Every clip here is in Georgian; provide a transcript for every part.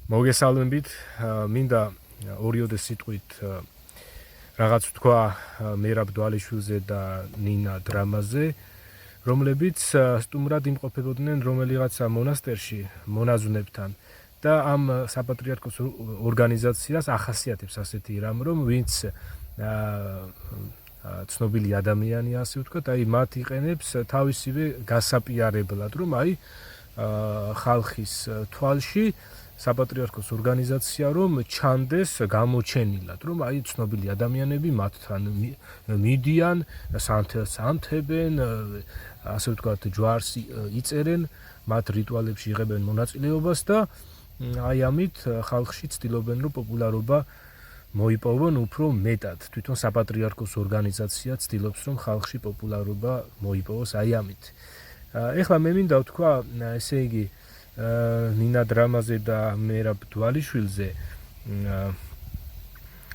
მოგესალმებით, მინდა ორიოდე სიტყვით რაღაც თქვა მერაბ დვალიშვილზე და ნინა დრამაზე, რომლებიც სტუმრად იმყოფებოდნენ რომელიღაცა მონასტერში მონაზვნებთან და ამ საპატრიარქოს ორგანიზაციას ახასიათებს ასეთი რამ, რომ ვინც ცნობილი ადამიანი, ასე ვთქვათ, აი მათ იყენებს თავისივე გასაპიარებლად, რომ აი ხალხის თვალში საპატრიარქოს ორგანიზაცია რომ ჩანდეს გამოჩენილად, რომ აი ცნობილი ადამიანები მათთან მიდიან, სანთელს ანთებენ, ასე ვთქვათ, ჯვარს იწერენ, მათ რიტუალებში იღებენ მონაწილეობას და აი ამით ხალხში ცდილობენ რომ პოპულარობა მოიპოვონ უფრო მეტად. თვითონ საპატრიარქოს ორგანიზაცია ცდილობს რომ ხალხში პოპულარობა მოიპოვოს აი ამით. ეხლა მე მინდა ვთქვა, ესე იგი ნინა დრამაზე და მერაბ დვალიშვილზე,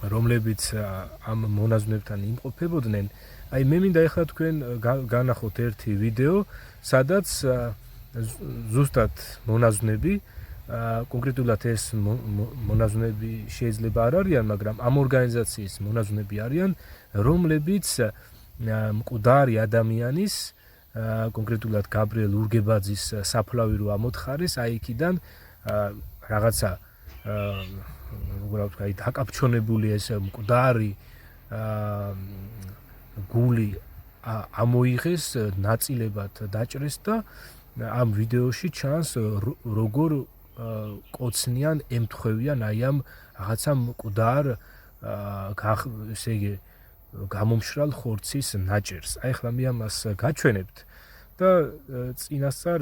რომლებიც ამ მონაზვნებთან იმყოფებოდნენ. აი მე მინდა ეხლა თქვენ განახოთ ერთი ვიდეო, სადაც ზუსტად მონაზვნები, კონკრეტულად ეს მონაზვნები შეიძლება არ არიან, მაგრამ ამ ორგანიზაციის მონაზვნები არიან, რომლებიც მკვდარი ადამიანის კონკრეტულად გაბრიელ ურგებაძის საფლავი რო ამოთხარეს, აი იქიდან რაღაცა როგორ ვთქვა, აი დაკαπჩონებული ეს მკვდარი გული ამოიღეს, ნაწილებად დაჭრეს და ამ ვიდეოში ჩანს როგორ კოცნიან, ემთხვევიან აი ამ რაღაცა მკვდარ ესე იგი გამომშრალ ხორცის ნაჭერს. აი ახლა მე ამას გაჩვენებთ და წინასწარ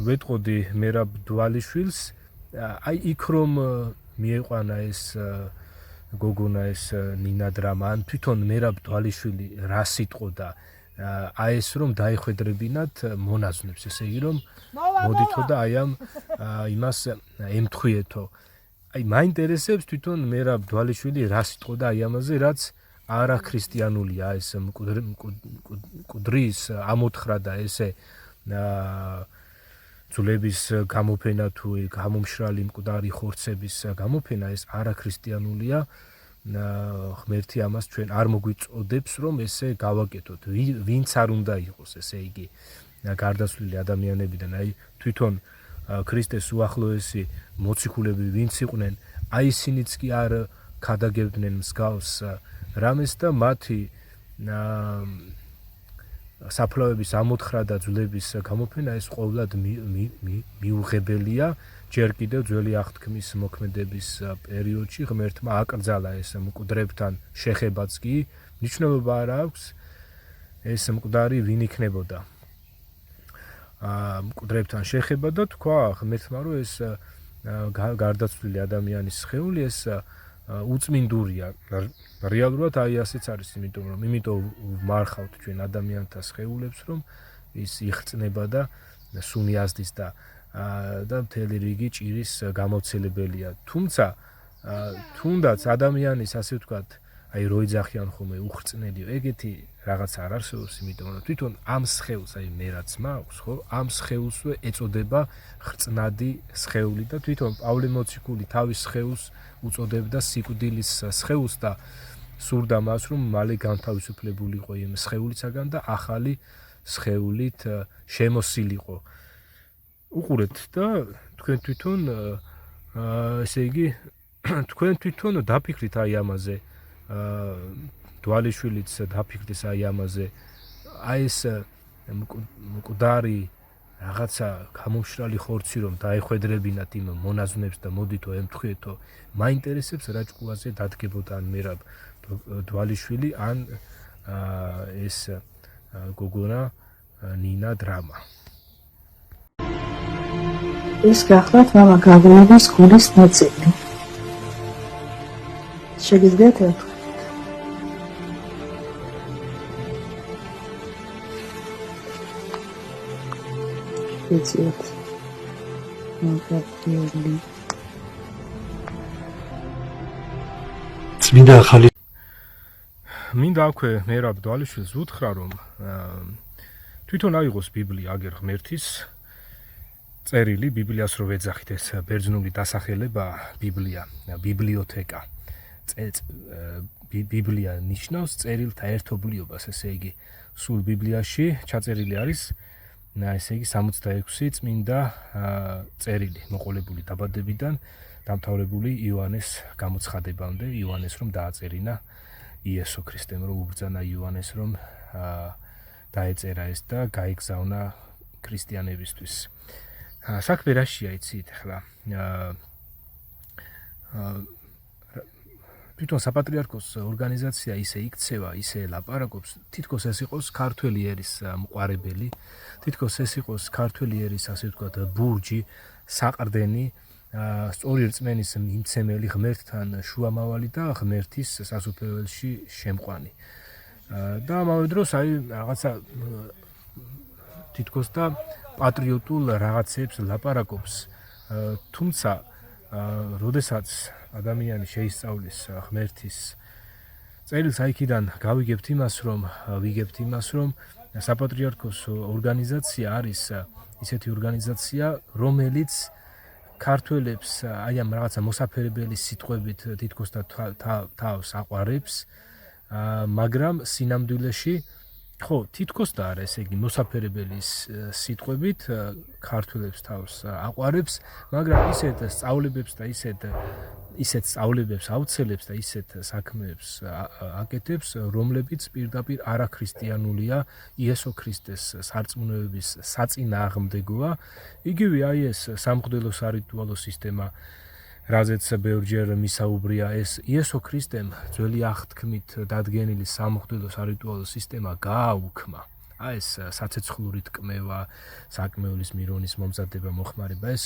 ვეტყოდი მერაბ დვალიშვილს, აი იქ რომ მieყვანა ეს გოგონა, ეს ნინა დრამა, ან თვითონ მერაბ დვალიშვილი რა სიტყოდა, აი ეს რომ დაიხვედრებინათ მონაზვნებს, ესე იგი რომ მოდითო და აი ამ იმას ემთხვიეთო. აი მაინტერესებს თვითონ მერაბ დვალიშვილი რა სიტყოდა აი ამაზე, რაც არაქრისტიანულია, ეს მკვდრის ამოთხრა და ესე ძვლების გამოფენა თუ გამომშრალი მკვდარი ხორცების გამოფენა, ეს არაქრისტიანულია. ღმერთი ამას ჩვენ არ მოგვიწოდებს რომ ესე გავაკეთოთ. ვინც არ უნდა იყოს, ესე იგი გარდაცვლილი ადამიანებიდან, აი თვითონ ქრისტეს უახლოესი მოციქულები ვინც იყვნენ, აი ისინიც კი არ ქადაგებდნენ მსგავს რამეს და მათი საფლავების ამოთხრა და ძვლების გამოფენა ეს ყოვლად მიუღებელია. ჯერ კიდევ ძველი აღთქმის მოქმედების პერიოდში ღმერთმა აკრძალა ეს მკვდრებთან შეხებაც კი, მნიშვნელობა არ აქვს ეს მკვდარი ვინ იქნებოდა. მკვდრებთან შეხება და თქვა ღმერთმა რომ ეს გარდაცვლილი ადამიანის სხეული ეს უწმინდურია. რეალურად აი ასეც არის, იმიტომ ვმარხავთ ჩვენ ადამიანთა სხეულებს, რომ ის იხწნება და სუნი ազდის და მთელი რიგი ჭირის გამოცელებელია. თუმცა თუნდაც ადამიანის, ასე ვთქვათ, აი რო იძახიან ხოლმე უხრწნელიო, ეგეთი რაღაც არ არსებობს, იმიტომ რომ თვითონ ამ სხეულს, აი მე რაც მაქვს, ხო, ამ სხეულსვე ეწოდება ხრწნადი სხეული და თვითონ პავლე მოციქული თავის სხეულს უწოდებდა სიკვდილის სხეულს და სურდა მას, რომ მალე განთავისუფლებულიყო იმ სხეულისაგან და ახალი სხეულით შემოსილიყო. უყურეთ და თქვენ თვითონ ესე იგი თქვენ თვითონ დაფიქრით აი ამაზე, დვალიშვილიც დაფიქრდეს აი ამაზე, აი ეს მკვდარი რაღაცა გამომშრალი ხორცი რომ დაეხვედრებინათ იმ მონაზვნებს და მოდითო ემთხვიეთო, მაინტერესებს რა ჭკუაზე დადგებოდა ან მერაბ დვალიშვილი ან ეს გოგონა ნინა დრამა. ეს გახლავთ მამა გავლენის გულის ნაწილი. შეგიძლიათ ეთქვით. ეცეთ. მოგაფიელი. წმინდა ახალი მინდა აქვე მერაბ დვალიშვილს უთხრა რომ თვითონ აიღოს ბიბლია აგერ ღმერთის წერილი ბიბლიას რო ვეძახით ეს ბერძნული დასახელება ბიბლია, ბიბლიოთეკა. ბიბლია ნიშნავს წერილთა ერთობლიობას, ესე იგი სულ ბიბლიაში ჩაწერილი არის ესე იგი 66 წმინდა წერილი მოყოლებული დაბადებიდან დამთავრებული იოანეს გამოცხადებამდე, იოანეს რომ დააწერინა იესო ქრისტემ, რომ უბრძანა იოანეს რომ დაეწერა ეს და გაიგზავნა ქრისტიანებისთვის. საქმე რაშია იცით ახლა თვითონ საპატრიარქოს ორგანიზაცია ისე იქცევა, ისე ლაპარაკობს, თითქოს ეს იყოს ქართველი ერის მყარებელი, თითქოს ეს იყოს ქართველი ერის ასე ვთქვათ ბურჯი, საყრდენი, სწორი რწმენის მიმცემელი, ღმერთთან შუამავალი და ღმერთის სასუფეველში შემყვანი. და ამავე დროს აი რაღაცა თითქოს და პატრიოტულ რაღაცებს ლაპარაკობს, თუმცა როდესაც ადამიანი შეისწავლის ღმერთის წერილს, აიქიდან გავიგებთ იმას, რომ საპატრიარქოს ორგანიზაცია არის ისეთი ორგანიზაცია, რომელიც ქართველებს აი ამ რაღაცა მოსაფერებელი სიტყვებით თითქოს და თავს აყვარებს, მაგრამ სინამდვილეში ხო, თითქოს და არა, ესე იგი მოსაფერებელი სიტყვებით ქართველებს თავს აყვარებს, მაგრამ ისეთ სწავლებებს და ისეთ სწავლებებს აუცილებს და ისეთ საქმეებს აკეთებს, რომლებიც პირდაპირ არაქრისტიანულია, იესო ქრისტეს სარწმუნოების საწინააღმდეგოა. იგივე აი ეს სამღვდელო სარიტუალო სისტემა, რაზეც ბევრჯერ მისაუბრია, ეს იესო ქრისტემ ძველი აღთქმით დადგენილი სამღვდელო სარიტუალო სისტემა გააუქმა. აი ეს საცეცხლურით კმევა, საკმეულის მირონის მომზადება, მოხმარება, ეს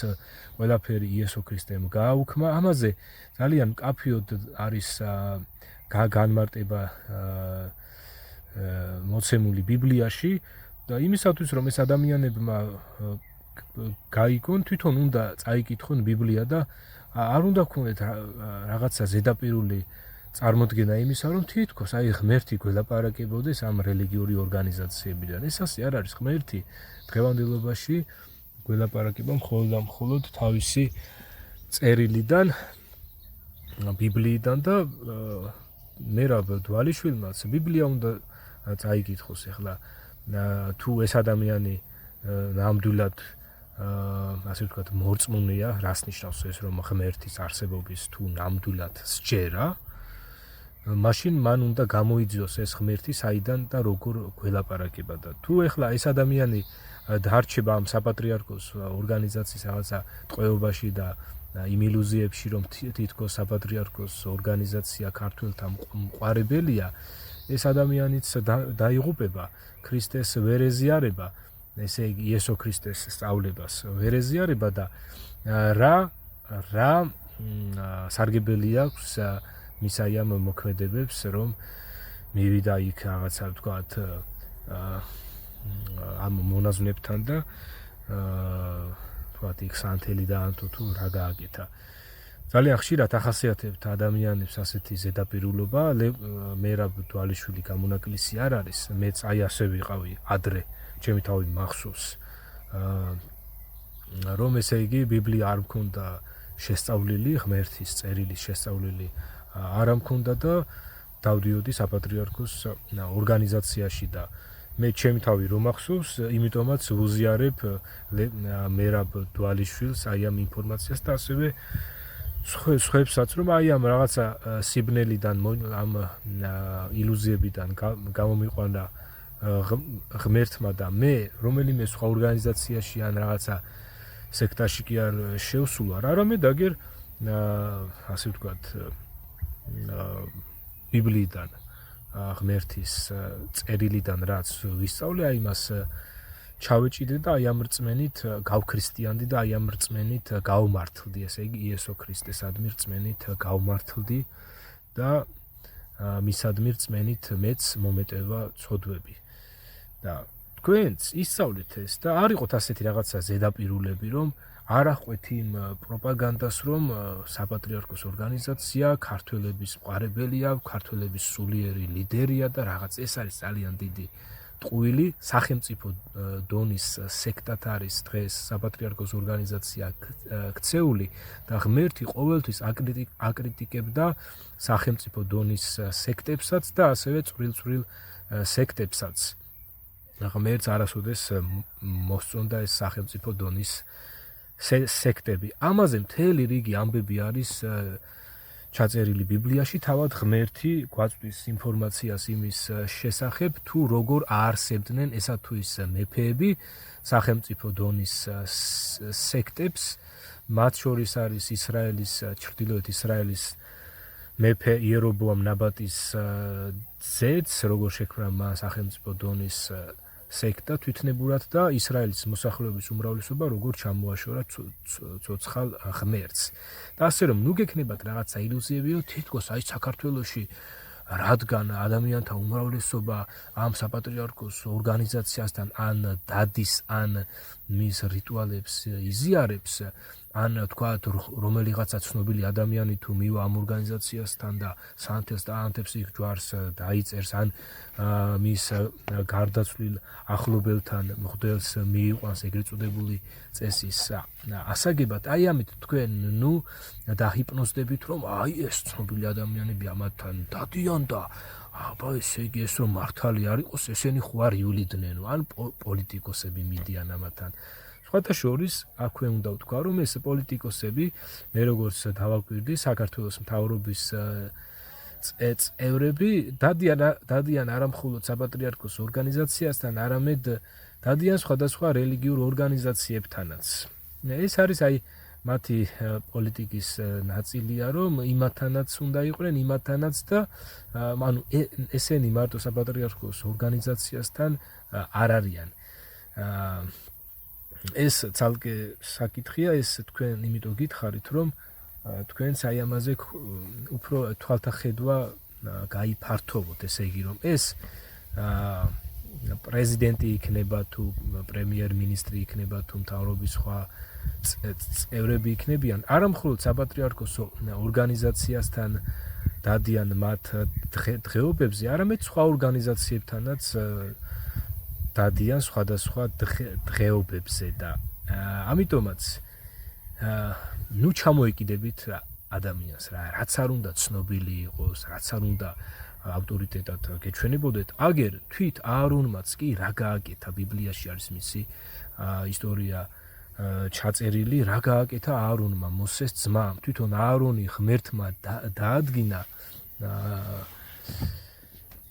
ყველაფერი იესო ქრისტემ გააუქმა. ამაზე ძალიან მკაფიოდ არის განმარტება მოცემული ბიბლიაში და იმისათვის რომ ეს ადამიანებმა გაიგონ, თვითონ უნდა წაიკითხონ ბიბლია და არ უნდა გქონდეთ რაღაცა ზედაპირული წარმოდგენა იმისა, რომ თითქოს აი ღმერთი გველაპარაკებოდეს ამ რელიგიური ორგანიზაციებიდან. ეს ასე არ არის, ღმერთი დღევანდელობაში გველაპარაკება მხოლოდ თავისი წერილიდან, ბიბლიიდან და მერაბ დვალიშვილმაც ბიბლია უნდა წაიკითხოს. ახლა თუ ეს ადამიანი ნამდვილად ასე ვთქვათ მორწმუნეა, რას ნიშნავს ეს, რომ ღმერთის არსებობის თუ ნამდვილად სჯერა, მაშინ მან უნდა გამოიძიოს ეს ღმერთი საიდან და როგორ გველაპარაკება და თუ ეხლა ეს ადამიანი დარჩება ამ საპატრიარქოს ორგანიზაციის რაღაცა ტყვეობაში და იმ ილუზიებში, რომ თითქოს საპატრიარქოს ორგანიზაცია ქართველთა მყარებელია, ეს ადამიანიც დაიღუპება, ქრისტეს ვერ ეზიარება, ესე იგი იესო ქრისტეს სწავლებას ვერ ეზიარება და რა სარგებელი აქვს მისაიამ მოქმედებებს, რომ მივიდა იქ რაღაცა ვთქვათ ამ მონაზვნებთან და ვთქვათ იქ სანთელი დაანთო თუ რა გააკეთა. ძალიან ხშირად ახასიათებთ ადამიანებს ასეთი ზედაპირულობა, მერაბ დვალიშვილი გამონაკლისი არ არის, მეც აი ასე ვიყავი ადრე, ჩემი თავი მახსოვს, რომ ესე იგი ბიბლია არ მქონდა შესწავლილი, ღმერთის წერილი შესწავლილი არ მქონდა და დავდიოდი საპატრიარქოს ორგანიზაციაში და მე ჩემი თავი რომ მახსოვს, იმიტომაც ვუზიარებ მერაბ დვალიშვილს აი ამ ინფორმაციას და ასევე სხვებსაც, რომ აი ამ რაღაცა სიბნელიდან, ამ ილუზიებიდან გამომიყვანა ღმერთმა და მე რომელიმე სხვა ორგანიზაციაში ან რაღაცა სექტაში კი არ შევსულვარ, არამედ აგერ ასე ვთქვათ ბიბლიიდან, ღმერთის წერილიდან რაც ვისწავლე, აი მას ჩავეჭიდე და აი ამ რწმენით გავქრისტიანდი და აი ამ რწმენით გავმართლდი, ესე იგი იესო ქრისტესადმი რწმენით გავმართლდი და მისადმი რწმენით მეც მომეტევა ცოდვები. და თქვენც ისწავლეთ ეს და არ იყოთ ასეთი რაღაცა ზედაპირულები, რომ არ ახვეთ იმ პროპაგანდას, რომ საპატრიარქოს ორგანიზაცია ქართველების მყარებელია, ქართველების სულიერი ლიდერია და რაღაც ეს არის ძალიან დიდი ტყუილი სახელმწიფო დონის სექტად არის დღეს საპატრიარქოს ორგანიზაცია ქცეული და ღმერთი ყოველთვის აკრიტიკებდა სახელმწიფო დონის სექტებსაც და ასევე წვრილ სექტებსაც. ღმერთს არასოდეს მოსწონდა ეს სახელმწიფო დონის სექტები. ამაზე მთელი რიგი ამბები არის ჩაწერილი ბიბლიაში, თავად ღმერთი გვაწვდის ინფორმაციას იმის შესახებ, თუ როგორ აარსებდნენ ესა თუ ის მეფეები სახელმწიფო დონის სექტებს. მათ შორის არის ისრაელის, ჩრდილოეთ ისრაელის მეფე იერობოამ ნაბატის ძეც, როგორ შექმნა მან სახელმწიფო დონის სექტა თვითნებურად და ისრაელის მოსახლეობის უმრავლესობა როგორ ჩამოაშორა ცოცხალ ღმერთს. და ასე რომ ნუ გექნებათ რაღაცა ილუზიები, რომ თითქოს აი საქართველოში რადგან ადამიანთა უმრავლესობა ამ საპატრიარქოს ორგანიზაციასთან ან დადის, ან მის რიტუალებს იზიარებს, ან თქვათ რომელიღაცა ცნობილი ადამიანი თუ მივა ამ ორგანიზაციასთან და სანთელს და ანთებს იქ ჯვარს დაიწერს, ან მის გარდაცვლილ ახლობელთან მღვდელს მიიყვანს ეგრეთ წოდებული წესის ასაგებად, აი ამით თქვენ ნუ დაჰიპნოზდებით, რომ აი ეს ცნობილი ადამიანები ამათთან დადიან და აბა ესე იგი ეს რომ მართალი არ იყოს, ესენი ხო არ იuliდნენ, ან პოლიტიკოსები მიდიან ამათთან. სხვათა შორის აქვე უნდა ვთქვა, რომ ეს პოლიტიკოსები, მე როგორც დავაკვირდი, საქართველოს მთავრობის წევრები დადიან არა მხოლოდ საპატრიარქოს ორგანიზაციასთან, არამედ დადიან სხვადასხვა რელიგიურ ორგანიზაციებთანაც. ეს არის აი მათი პოლიტიკის ნაწილია, რომ იმათანაც უნდა იყვნენ, იმათანაც და ანუ ესენი მარტო საპატრიარქოს ორგანიზაციასთან არ არიან. ეს ცალკე საკითხია, ეს თქვენ იმიტომ გითხარით, რომ თქვენც აი ამაზე უფრო თვალთახედვა გაიფართოვოთ, ესე იგი რომ ეს პრეზიდენტი იქნება თუ პრემიერ-მინისტრი იქნება თუ მთავრობის სხვა წევრები იქნებიან, არა მხოლოდ საპატრიარქოს ორგანიზაციასთან დადიან მათ დღეობებზე, არამედ სხვა ორგანიზაციებთანაც დადიან სხვადასხვა დღეობებზე და ამიტომაც ნუ ჩამოეკიდებით ადამიანს რა, რაც არ უნდა ცნობილი იყოს, რაც არ უნდა ავტორიტეტად გეჩვენებოდეთ, აგერ თვით აარონმაც კი რა გააკეთა, ბიბლიაში არის მისი ისტორია ჩაწერილი, რა გააკეთა აარონმა, მოსეს ძმამ, თვითონ აარონი ღმერთმა დაადგინა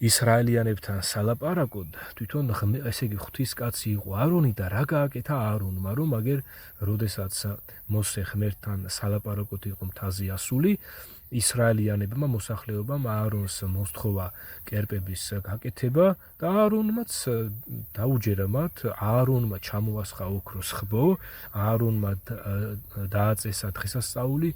ისრაელიანებთან სალაპარაკოდ, თვითონ ესე იგი ღვთისკაცი იყო აარონი და რა გააკეთა აარონმა, რომ აგერ როდესაც მოსე ღმერთთან სალაპარაკოდ იყო მთაზე ასული, ისრაელიანებმა მოსახლეობამ აარონს მოსთხოვა კერპების გაკეთება და აარონმაც დაუჯერა მათ, აარონმა ჩამოასხა ოქროს ხბო, აარონმა დააწესა დღესასწაული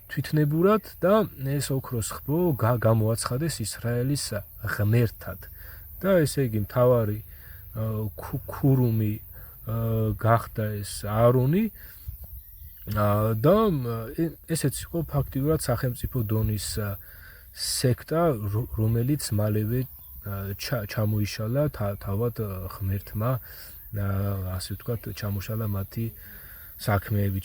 თვითნებურად და ეს ოქროს ხბო გამოაცხადეს ისრაელის ღმერთად და ესე იგი მთავარი ქურუმი გახდა ეს აარონი და ესეც იყო ფაქტიურად სახელმწიფო დონის სექტა, რომელიც მალევე ჩამოიშალა თავად ღმერთმა, ასე ვთქვათ, ჩამოშალა მათი საქმეები,